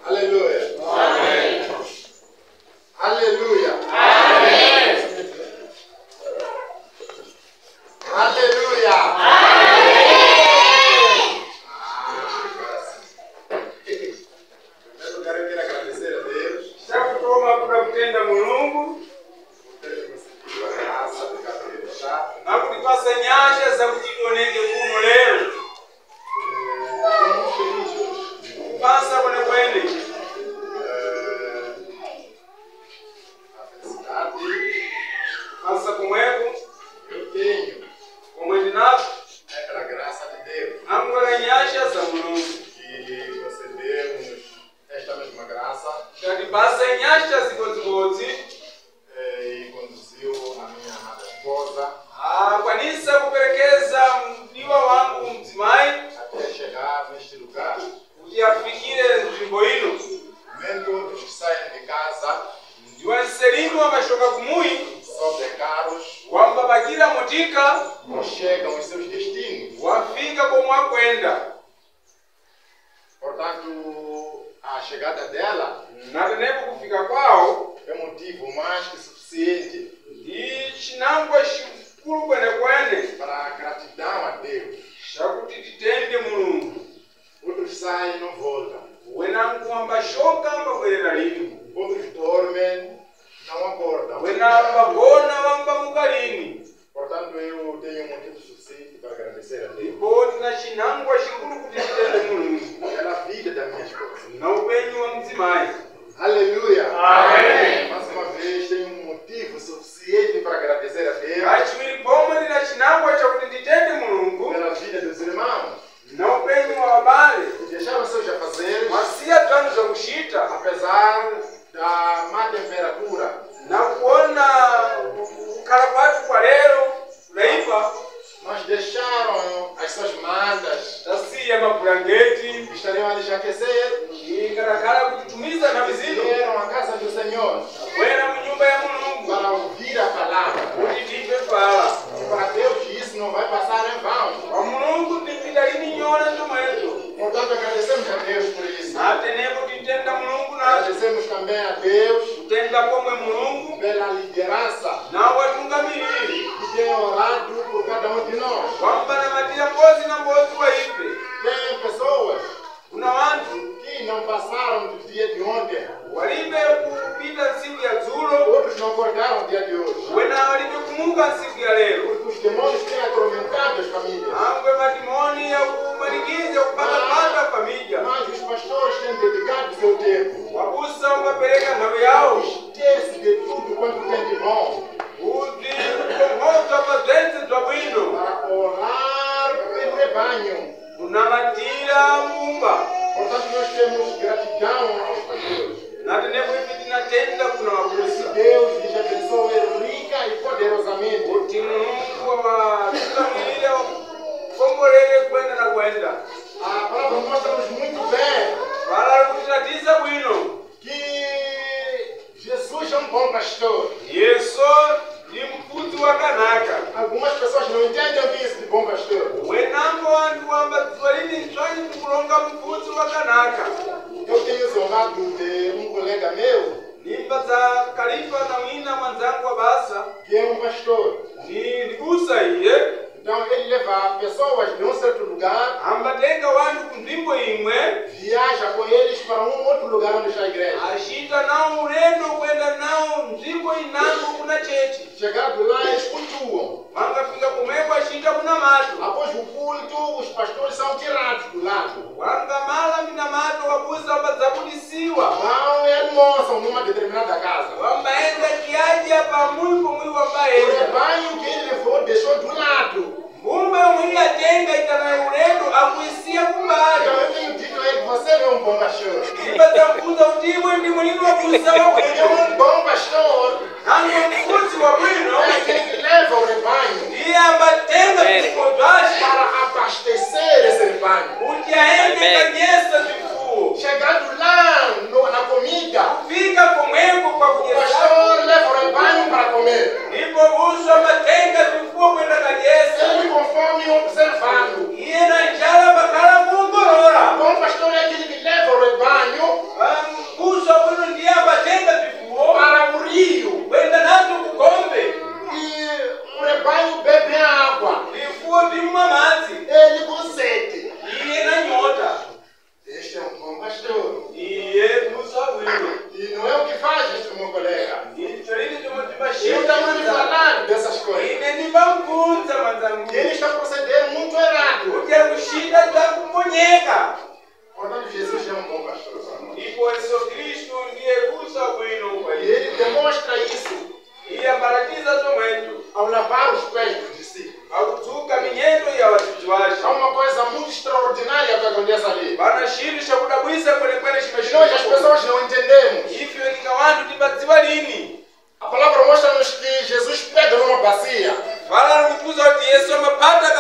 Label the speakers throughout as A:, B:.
A: Aleluia.
B: Amém.
A: Aleluia.
B: Amém.
A: Aleluia. Primeiro lugar, eu quero agradecer a Deus
B: Chakutoma kuna kutenda Mulungu
A: por ter conseguido a graça de cabeça.
B: na kutipasa nyasha za kutidonenge kuno lero
A: Estou muito feliz hoje.
B: kupasa kone kwene
A: A felicidade
B: pasa kumweko
A: eu tenho
B: komwe ndinako
A: é pela graça de Deus.
B: namukana nyasha za Mulungu
A: Que concedemos esta mesma graça
B: katipasa nyasha zikodzikozi
A: e conduziu a minha amada esposa
B: akwanisa kuperekeza mdiwa wangu mdzimai
A: até chegar neste lugar.
B: kuti afikire nzvimbo ino.
A: Nem todos que saem de casa
B: ndiwanselinu amashoka kumuyi
A: sobre carros
B: wambabakira motika
A: não chegam aos seus destinos.
B: wafika komwe akwenda.
A: Portanto, a chegada dela
B: natenepo kufika kwawo
A: é motivo mais que suficiente
B: ndi chinangwa chikulu kwenekwene
A: para gratidão a Deus.
B: chakuti titende Mulungu.
A: Outros saem e não voltam.
B: wenangu wambashoka ambabwerera lini,
A: Outros dormem, não acordam.
B: wena ambagona wambamuka lini.
A: Portanto, eu tenho motivo suficiente para agradecer a Deus
B: ndipo tina chinangwa chikulu kuti titende Mulungu
A: pela vida da minha esposa.
B: na upenyu wa mdzimai.
A: Aleluia!
B: Amém.
A: Mais uma vez, tenho um motivo suficiente para agradecer a Deus
B: kachiwiri pomwe tina chinangwa chakuti titende Mulungu
A: pela vida dos irmãos.
B: na upenyu wa abale.
A: Deixaram seus afazeres,
B: masiya bzanu zakuchita
A: apesar da má temperatura.
B: na kuona kukhala kwathu kwa lero kulaipa.
A: Mas deixaram as suas mantas,
B: tasiya mabulangeti
A: estariam a lhes aquecer
B: ikadakhala kutitumiza na
A: e
B: mizimu
A: vieram à casa do Senhor
B: bwera mu nyumba ya Mulungu
A: para ouvir a palavra.
B: kuti timve fala
A: E para Deus isso não vai passar em vão.
B: kwa Mulungu timpita lini nyona ndomweto.
A: Portanto, agradecemos a Deus por isso.
B: natenepo tintenda Mulungu nacho
A: Agradecemos também a Deus
B: kutenda pomwe Mulungu
A: pela liderança
B: na watungamiriri
A: que tem orado por cada um de nós.
B: kwamba matira mbozi na mbozi wa ife.
A: Tem pessoas
B: kuna wanthu
A: que não passaram do dia de ontem.
B: walibe kupita nsiku ya dzulo,
A: Outros não acordaram o dia de hoje.
B: wena walibe kumuka nsiku ya lero.
A: Porque os demônios têm atormentado as famílias.
B: angwe matimoni ya kumalikiza kupatapata família.
A: Mas os pastores têm dedicado seu tempo.
B: wabusa ukapereka nthawi yawo
A: Esquece de tudo quanto tem de bom
B: kuti kukongoza pazense bza bwino
A: para orar pelo rebanho.
B: kunamatira mumba.
A: Portanto, nós temos gratidão aos pastores.
B: natenepo ife tinatenda kuna wabusa
A: Deus lhes abençoe rica e poderosamente.
B: kuti Mulungu watungamire wakombolere kwenda na kwenda.
A: A palavra mostra-nos muito bem
B: vala likutitatiza bwino
A: que Jesus é um bom pastor.
B: yesu ndi mfudzi wakanaka.
A: Algumas pessoas não entendem o que é isso de bom pastor.
B: wenambo wanthu wambadziwa lini ntswanyi ndikulonga mfudzi wakanaka.
A: Eu tenho zombado de um colega meu
B: nimba za kalifa na wina mwanzangu wa basa
A: que é um pastor.
B: ni busa iye.
A: Então ele leva pessoas de um certo lugar,
B: ambatenga wanthu ku nzimbo imwe
A: viaja com eles para um outro lugar onde está a igreja.
B: achita nawo ulendo kwenda nawo nzimbo inango kuna chechi.
A: Chegado lá, eles cultuam.
B: wangafika kumweko achita kuna mato.
A: Após o culto, os pastores são tirados do lado.
B: wangamala mina mato wabusa wambadzabudisiwa.
A: Vão e almoçam numa determinada casa.
B: wambaenda kiaja pamuli pomwe
A: O
B: wambaenda.
A: rebanho que ele levou deixou do lado.
B: mbumba yomwe iyatenga itanayo ulendo akuisiya
A: Então
B: kumbali.
A: eu tenho dito a ele, você não é um bom pastor.
B: imbadzamfuza kuti imwe ndi mulimi wabusa
A: Ele é
B: wabwino.
A: um bom pastor.
B: nange mfudzi wabwino
A: É aquele que leva o rebanho
B: ndiye ambatenga vifuko bzace
A: para abastecer esse rebanho.
B: kuti aende kanyesa vifuwo.
A: Chegando lá na comida,
B: kufika komweko kwa
A: o
B: kudyesa
A: pastor leva o rebanho para comer.
B: ndipo busa amatenga vifuwo kwenda kanyesa.
A: Ele com fome observando.
B: iye na njala bakhala kuongolola.
A: Bom pastor é
B: chiri chakudabwisa kwene
A: E nós, as pessoas, não entendemos.
B: ife ningawantu tibadziwa lini.
A: A palavra mostra-nos que Jesus pega numa bacia,
B: Fala nikupuza kuti Yesu amapata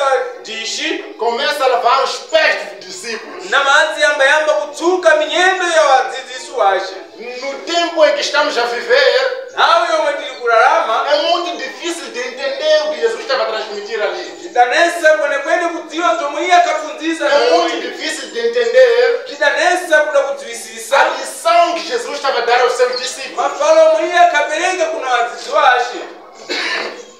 B: dishi
A: começa a lavar os pés dos discípulos.
B: na madzi yamba kutsuka minyendo ya wadzidzisi wace.
A: No tempo em que estamos a viver,
B: Nawe yomwe tili kurarama
A: é muito difícil de entender o que Jesus estava a transmitir ali.
B: tidanesa kwenekwene kudziwa zomwe iye akafundzisa
A: É muito difícil de entender
B: tidanesa kuda kudziwisisa
A: a lição que Jesus estava a dar aos seus discípulos.
B: mafalo omwe iye akapereka kuna wadzidzisi wace.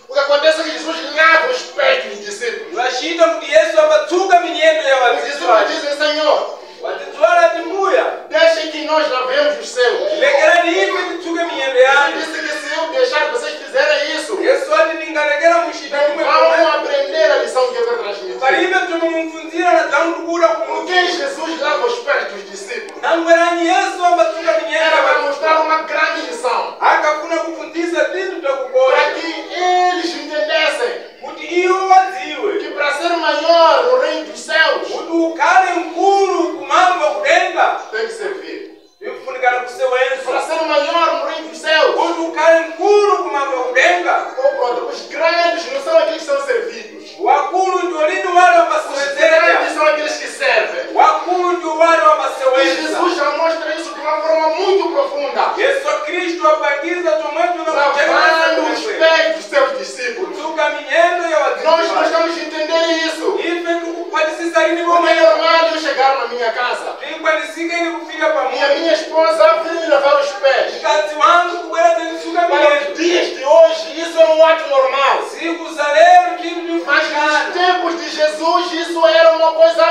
A: O que acontece é que Jesus lava os pés dos discípulos.
B: Wachita kuti Yesu amatsuka minyendo ya
A: Os
B: wadzidzisi
A: discípulos
B: wace.
A: dizem: Senhor,
B: Wadzidzisi wale ati mbuya
A: deixem que nós lavemos os seus.
B: lekerani ife titsuke minyendo
A: Ele
B: yanu.
A: disse que se eu deixar vocês fizerem isso,
B: Yesu ati ningalekera muchita kumwe
A: vão aprender a lição que eu quero transmitir.
B: palibe tomwe mumfunzira na dzangu kuda
A: Por
B: kumwe.
A: que Jesus lava os pés dos discípulos?
B: Nangwerani Yesu amatsuka minyendo
A: Era
B: ya
A: para
B: wadzidzisi.
A: mostrar uma grande lição.
B: Akafuna kufundzisa tindu
A: Para
B: takukora
A: que eles entendessem
B: kuti iwo wadziwe
A: que para ser maior no reino dos céus,
B: kuti ukhale mkulu kumamba kudenga
A: tem que servir.
B: ikufunikana
A: Para
B: kusewenza.
A: ser maior no reino dos céus,
B: Kuti ukhale mkulu kumamba kudenga
A: ou pronto, os grandes não são aqueles que são servidos.
B: wakulu ndio lini wale
A: Os
B: wamasewenzera.
A: grandes são aqueles que servem.
B: Wakulu ndio wale
A: E
B: wamasewenza.
A: Jesus já mostra isso de uma forma muito profunda,
B: Yesu Kristo apangiza tomwetu na
A: lavando os
B: kucheka
A: pés dos seus discípulos.
B: kutuka minyendo ya
A: Nós não
B: wadzidzisi.
A: estamos entendendo isso.
B: Ife tukupatisiza lini
A: Como é
B: bomwe
A: normal eu chegar na minha casa
B: tikwanisike ni kufika
A: e a
B: pamoja.
A: minha esposa vir me lavar os pés.
B: Mkazi wangu kubwera tenisuka
A: Para
B: minyendo.
A: os dias de hoje, isso é um ato normal.
B: Siku za leo kintu
A: Mas
B: fulani.
A: nos tempos de Jesus, isso era uma coisa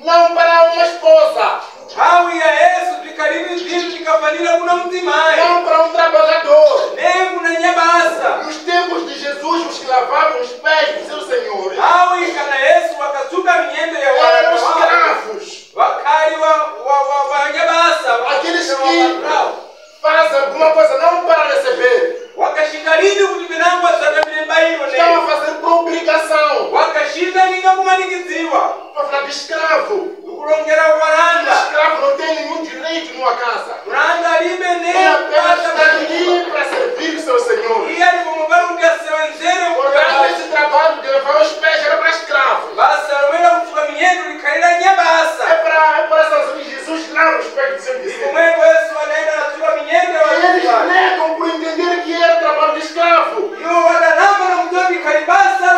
A: não para uma esposa,
B: Nthawi ya Yesu tikalini zinthu tikafanira kuna mzimayi.
A: não para um trabalhador.
B: Ne kuna nyabasa.
A: Nos tempos de Jesus, os que lavavam os pés dos seus senhores
B: Nthawi kana Yesu wakatsuka minyendo ya
A: eram
B: wana wake.
A: escravos,
B: Wakali wa nyabasa.
A: aqueles
B: wa
A: que
B: patrão.
A: fazem alguma coisa não para receber,
B: Wakashinda lini kuti pinangwa zakapile mbayiro
A: estão a
B: ne.
A: fazer por obrigação.
B: Wakashinda ninga kumanikidziwa.
A: Para falar de escravo,
B: Ukulongera walanda.
A: escravo não tem nenhum direito numa casa.
B: Mulanda alibe ne
A: Ele apenas
B: kupata
A: está
B: majibu.
A: ali para servir os seus senhores.
B: Iye alipomubala kuti asewenzere
A: Portanto,
B: ukali.
A: esse trabalho de lavar os pés era para escravos.
B: Basa lomera kutsuka minyendo likhalira nyabasa.
A: É para essa razão que Jesus lava os pés dos seus discípulos.
B: Ikomweko Yesu anaenda natsuka minyendo ya
A: Eles
B: wazimayi.
A: negam por entender que era trabalho de escravo.
B: Iwo wadalamba na kutoa likhalibasa la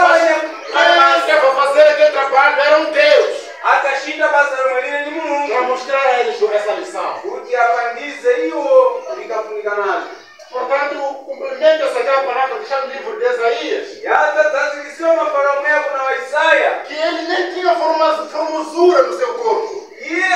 A: Mas quem estava a fazer aquele trabalho era um Deus.
B: akashinda basa lomwe lile ni
A: Para
B: Mulungu
A: mostrar a eles essa lição.
B: kuti apangize iwo likafunikanazo.
A: Portanto, complementa-se aquela palavra que está no livro de Isaías,
B: Yata zazikisiwa mafaramu yako na Waisaya.
A: que ele nem tinha formosura no seu corpo.
B: Iye